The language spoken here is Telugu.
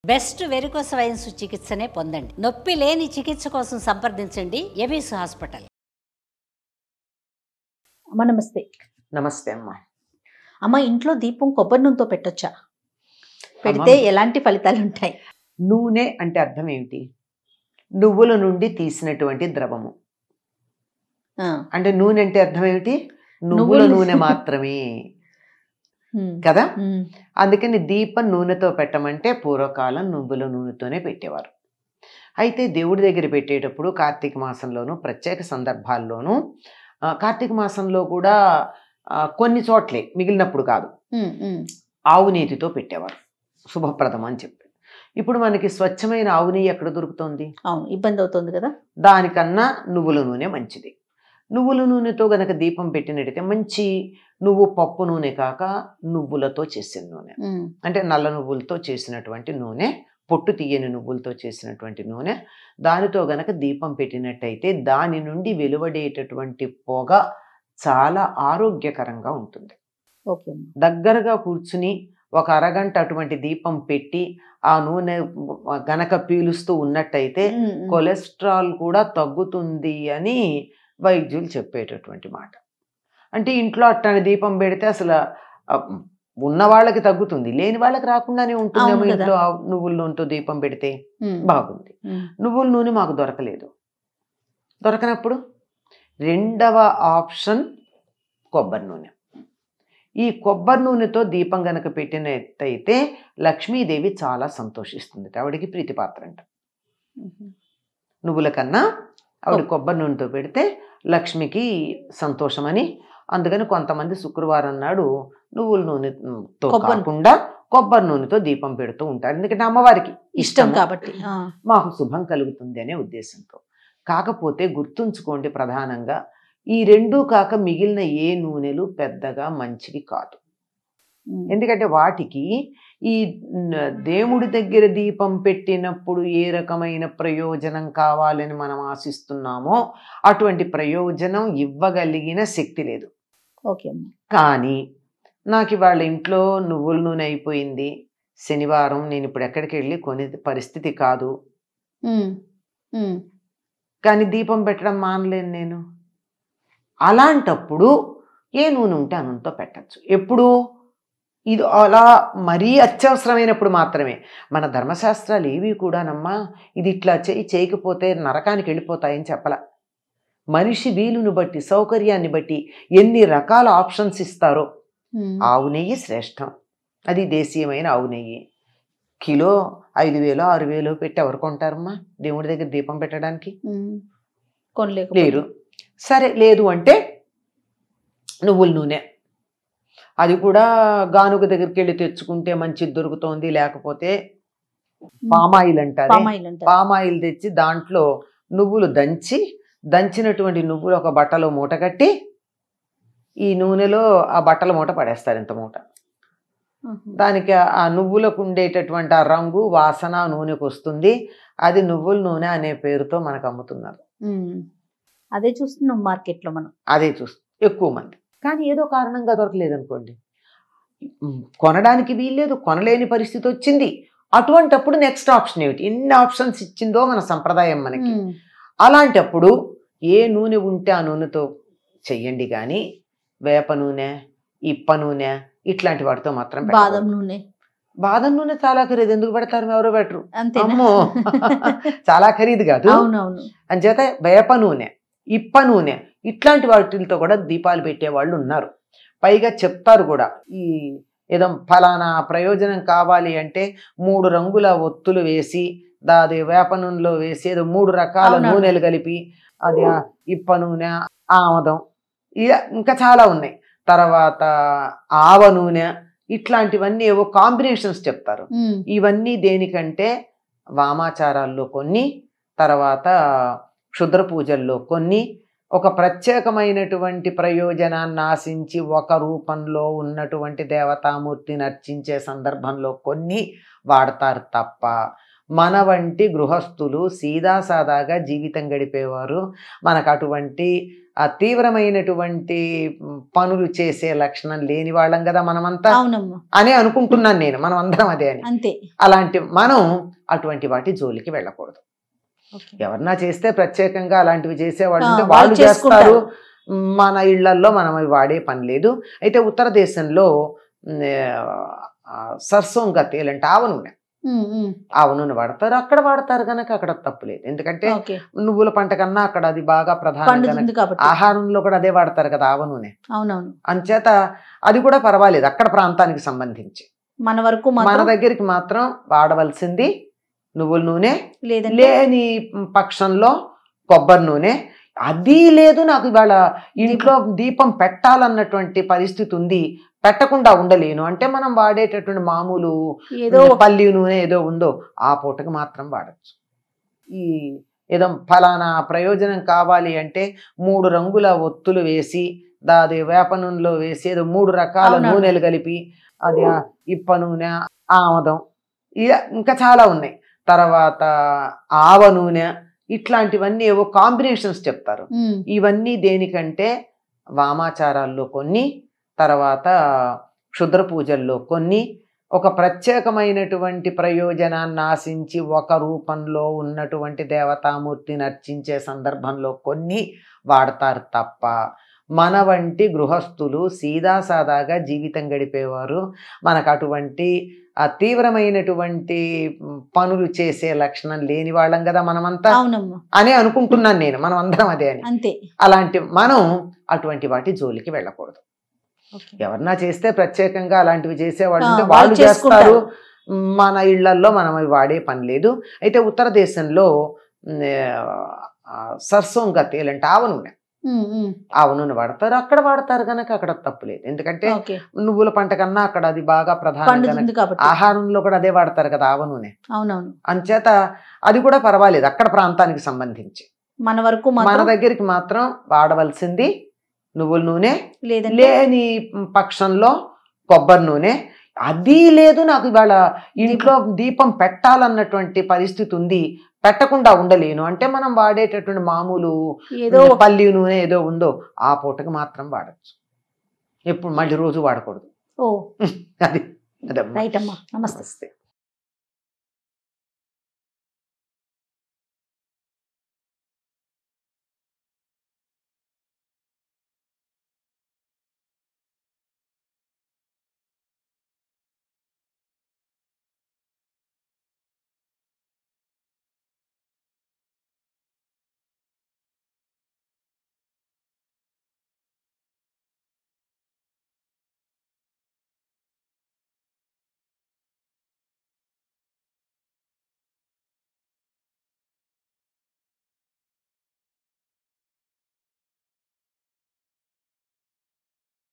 బెస్ట్ వెరికోస్ వెయిన్స్ చికిత్సనే పొందండి. నొప్పి లేని చికిత్స కోసం సంప్రదించండి ఎబిస్ హాస్పిటల్. అమ్మ నమస్తే. నమస్తే అమ్మా. అమ్మ, ఇంట్లో దీపం కొబ్బరి నూనెతో పెట్టొచ్చా? పెడితే ఎలాంటి ఫలితాలు ఉంటాయి? నూనె అంటే అర్థం ఏమిటి? నువ్వుల నుండి తీసినటువంటి ద్రవము. అంటే నూనె అంటే అర్థం ఏమిటి? నువ్వుల నూనె మాత్రమే కదా. అందుకని దీపం నూనెతో పెట్టమంటే పూర్వకాలం నువ్వుల నూనెతోనే పెట్టేవారు. అయితే దేవుడి దగ్గర పెట్టేటప్పుడు కార్తీక మాసంలోనూ ప్రత్యేక సందర్భాల్లోనూ, కార్తీక మాసంలో కూడా కొన్ని చోట్లే, మిగిలినప్పుడు కాదు, ఆవు నీతితో పెట్టేవారు, శుభప్రదం అని చెప్పి. ఇప్పుడు మనకి స్వచ్ఛమైన ఆవు నెయ్యి ఎక్కడ దొరుకుతుంది? అవును, ఇబ్బంది అవుతుంది కదా. దానికన్నా నువ్వుల నూనె మంచిది. నువ్వుల నూనెతో గనక దీపం పెట్టినట్టయితే మంచి నువ్వు పప్పు నూనె కాక నువ్వులతో చేసిన నూనె, అంటే నల్ల నువ్వులతో చేసినటువంటి నూనె, పొట్టు తీయని నువ్వులతో చేసినటువంటి నూనె, దానితో గనక దీపం పెట్టినట్టయితే దాని నుండి వెలువడేటటువంటి పొగ చాలా ఆరోగ్యకరంగా ఉంటుంది. ఓకే. దగ్గరగా కూర్చుని ఒక అరగంట అటువంటి దీపం పెట్టి ఆ నూనె గనక పీలుస్తూ ఉన్నట్టయితే కొలెస్ట్రాల్ కూడా తగ్గుతుంది అని వైద్యులు చెప్పేటటువంటి మాట. అంటే ఇంట్లో అట్లాంటి దీపం పెడితే అసలు ఉన్న వాళ్ళకి తగ్గుతుంది, లేని వాళ్ళకి రాకుండానే ఉంటుందేమో. ఇంట్లో నువ్వుల నూనెతో దీపం పెడితే బాగుంది. నువ్వుల నూనె మాకు దొరకలేదు. దొరకనప్పుడు రెండవ ఆప్షన్ కొబ్బరి నూనె. ఈ కొబ్బరి నూనెతో దీపం గనక పెట్టినట్టయితే లక్ష్మీదేవి చాలా సంతోషిస్తుంది, ఆవిడికి ప్రీతిపాత్ర అంట. నువ్వుల కన్నా ఆవిడ కొబ్బరి నూనెతో పెడితే లక్ష్మికి సంతోషమని. అందుకని కొంతమంది శుక్రవారం నాడు నువ్వుల నూనెతో కాకుండా కొబ్బరి నూనెతో దీపం పెడుతూ ఉంటారు, ఎందుకంటే అమ్మవారికి ఇష్టం కాబట్టి, మాకు శుభం కలుగుతుంది అనే ఉద్దేశంతో. కాకపోతే గుర్తుంచుకోండి, ప్రధానంగా ఈ రెండూ కాక మిగిలిన ఏ నూనెలు పెద్దగా మంచివి కాదు. ఎందుకంటే వాటికి ఈ దేవుడి దగ్గర దీపం పెట్టినప్పుడు ఏ రకమైన ప్రయోజనం కావాలని మనం ఆశిస్తున్నామో అటువంటి ప్రయోజనం ఇవ్వగలిగిన శక్తి లేదు. ఓకే. కానీ నాకు ఇవాళ ఇంట్లో నువ్వుల నూనె అయిపోయింది, శనివారం, నేను ఇప్పుడు ఎక్కడికి వెళ్ళి కొనే పరిస్థితి కాదు, కానీ దీపం పెట్టడం మానలేను నేను. అలాంటప్పుడు ఏ నూనె ఉంటే ఆ నూనెతో పెట్టచ్చు. ఎప్పుడు? ఇది అలా మరీ అత్యవసరమైనప్పుడు మాత్రమే. మన ధర్మశాస్త్రాలు ఏవి కూడానమ్మా ఇది ఇట్లా చేయకపోతే నరకానికి వెళ్ళిపోతాయని చెప్పల. మనిషి వీలును బట్టి, సౌకర్యాన్ని బట్టి ఎన్ని రకాల ఆప్షన్స్ ఇస్తారో. ఆవు నెయ్యి శ్రేష్టం, అది దేశీయమైన ఆవు నెయ్యి. కిలో 5,000 6,000 పెట్టి ఎవరు కొంటారమ్మా దేవుడి దగ్గర దీపం పెట్టడానికి? లేరు. సరే, లేదు అంటే నువ్వుల నూనె, అది కూడా గానుగ దగ్గరికి వెళ్ళి తెచ్చుకుంటే మంచిది దొరుకుతోంది. లేకపోతే పామాయిల్ అంటారు, పామాయిల్ తెచ్చి దాంట్లో నువ్వులు దంచినటువంటి నువ్వులు ఒక బట్టలో మూట కట్టి ఈ నూనెలో ఆ బట్టల మూట పడేస్తారు, ఇంత మూట. దానికి ఆ నువ్వులకు ఉండేటటువంటి ఆ రంగు, వాసన నూనెకు వస్తుంది. అది నువ్వుల నూనె అనే పేరుతో మనకు అమ్ముతున్నారు. అదే చూస్తున్నాం మార్కెట్లో మనం, అదే చూస్తాం ఎక్కువ మంది. కానీ ఏదో కారణంగా దొరకలేదు అనుకోండి, కొనడానికి వీల్లేదు, కొనలేని పరిస్థితి వచ్చింది. అటువంటప్పుడు నెక్స్ట్ ఆప్షన్ ఏమిటి? ఎన్ని ఆప్షన్స్ ఇచ్చిందో మన సంప్రదాయం మనకి. అలాంటప్పుడు ఏ నూనె ఉంటే ఆ నూనెతో చెయ్యండి, కానీ వేప నూనె, ఇప్ప నూనె ఇట్లాంటి వాటితో మాత్రం. బాదం నూనె చాలా ఖరీదు, ఎందుకు పెడతారు? ఎవరో పెట్టరు. అమ్మో, చాలా ఖరీదు కాదు. అంచేత వేప నూనె, ఇప్ప నూనె ఇట్లాంటి వాటితో కూడా దీపాలు పెట్టేవాళ్ళు ఉన్నారు. పైగా చెప్తారు కూడా, ఈ ఏదో ఫలానా ప్రయోజనం కావాలి అంటే 3 రంగుల ఒత్తులు వేసి దాది వేప నూనెలో వేసి ఏదో 3 రకాల నూనెలు కలిపి, అది ఇప్ప నూనె, ఆమదం, ఇంకా చాలా ఉన్నాయి. తర్వాత ఆవ నూనె, ఇట్లాంటివన్నీ ఏవో కాంబినేషన్స్ చెప్తారు. ఇవన్నీ దేనికంటే వామాచారాల్లో కొన్ని, తర్వాత క్షుద్ర పూజల్లో కొన్ని, ఒక ప్రత్యేకమైనటువంటి ప్రయోజనాన్ని ఆశించి ఒక రూపంలో ఉన్నటువంటి దేవతామూర్తిని అర్చించే సందర్భంలో కొన్ని వాడతారు తప్ప మన వంటి గృహస్థులు సీదాసాదాగా జీవితం గడిపేవారు మనకు అటువంటి తీవ్రమైనటువంటి పనులు చేసే లక్షణం లేని వాళ్ళం కదా మనమంతా అవునమ్మా అని అనుకుంటున్నాను నేను, మనం అందరం అదే అని. అంతే. అలాంటి మనం అటువంటి వాటి జోలికి వెళ్ళకూడదు. ఎవరన్నా చేస్తే ప్రత్యేకంగా అలాంటివి చేసేవాళ్ళు ఉంటే వాళ్ళు చేస్తారు, మన ఇళ్లల్లో మనం అవి వాడే పని లేదు. అయితే ఉత్తర దేశంలో సర్సోంగా తేల్ అంటే ఆవ నూనె, ఆవ నూనె వాడతారు, అక్కడ వాడతారు కనుక అక్కడ తప్పులేదు. ఎందుకంటే నువ్వుల పంట కన్నా అక్కడ అది బాగా ప్రధానం, ఆహారంలో కూడా అదే వాడతారు కదా ఆవ నూనె. అవునవును. అంచేత అది కూడా పర్వాలేదు అక్కడ ప్రాంతానికి సంబంధించి. మన వరకు మన దగ్గరికి మాత్రం వాడవలసింది నువ్వుల నూనె, లేని పక్షంలో కొబ్బరి నూనె. అది లేదు నాకు ఇవాళ ఇంట్లో దీపం పెట్టాలన్నటువంటి పరిస్థితి ఉంది, పెట్టకుండా ఉండలేను అంటే మనం వాడేటటువంటి మామూలు ఏదో పల్లి నూనె ఏదో ఉందో ఆ పూటకి మాత్రం వాడచ్చు. ఈ ఏదో ఫలానా ప్రయోజనం కావాలి అంటే 3 రంగుల ఒత్తులు వేసి దాది వేప నూనెలో వేసి ఏదో 3 రకాల నూనెలు కలిపి, అది ఇప్ప నూనె, ఆమదం, ఇంకా చాలా ఉన్నాయి, తర్వాత ఆవ నూనె, ఇట్లాంటివన్నీ ఏవో కాంబినేషన్స్ చెప్తారు. ఇవన్నీ దేనికంటే వామాచారాల్లో కొన్ని, తర్వాత క్షుద్ర పూజల్లో కొన్ని, ఒక ప్రత్యేకమైనటువంటి ప్రయోజనాన్ని ఆశించి ఒక రూపంలో ఉన్నటువంటి దేవతామూర్తిని అర్చించే సందర్భంలో కొన్ని వాడతారు తప్ప మన వంటి గృహస్థులు సీదాసాదాగా జీవితం గడిపేవారు మనకు అటువంటి తీవ్రమైనటువంటి పనులు చేసే లక్షణం లేని వాళ్ళం కదా మనమంతా అని అనుకుంటున్నాను నేను, మనం అందరం అదే అని. అంతే. అలాంటి మనం అటువంటి వాటి జోలికి వెళ్ళకూడదు. ఎవరన్నా చేస్తే ప్రత్యేకంగా అలాంటివి చేసేవాళ్ళు ఉంటే వాళ్ళు చేస్తారు, మన ఇళ్లల్లో మనం అవి వాడే పని లేదు. అయితే ఉత్తర దేశంలో సర్సోంగా తేల్ అంటే ఆవ నూనె, ఆవ నూనె వాడతారు, అక్కడ వాడతారు కనుక అక్కడ తప్పులేదు. ఎందుకంటే నువ్వుల పంట కన్నా అక్కడ అది బాగా ప్రధానం, ఆహారంలో కూడా అదే వాడతారు కదా ఆవ నూనె. అవునవును. అంచేత అది కూడా పర్వాలేదు అక్కడ ప్రాంతానికి సంబంధించి. మన వరకు మన దగ్గరికి మాత్రం వాడవలసింది నువ్వుల నూనె, లేని పక్షంలో కొబ్బరి నూనె. అది లేదు నాకు ఇవాళ ఇంట్లో దీపం పెట్టాలన్నటువంటి పరిస్థితి ఉంది, పెట్టకుండా ఉండలేను అంటే మనం వాడేటటువంటి మామూలు ఏదో పల్లి నూనె ఏదో ఉందో ఆ పూటకి మాత్రం వాడచ్చు, ఎప్పుడు మళ్ళీ రోజు వాడకూడదు. ఓ అది రైట్ అమ్మా, నమస్తే.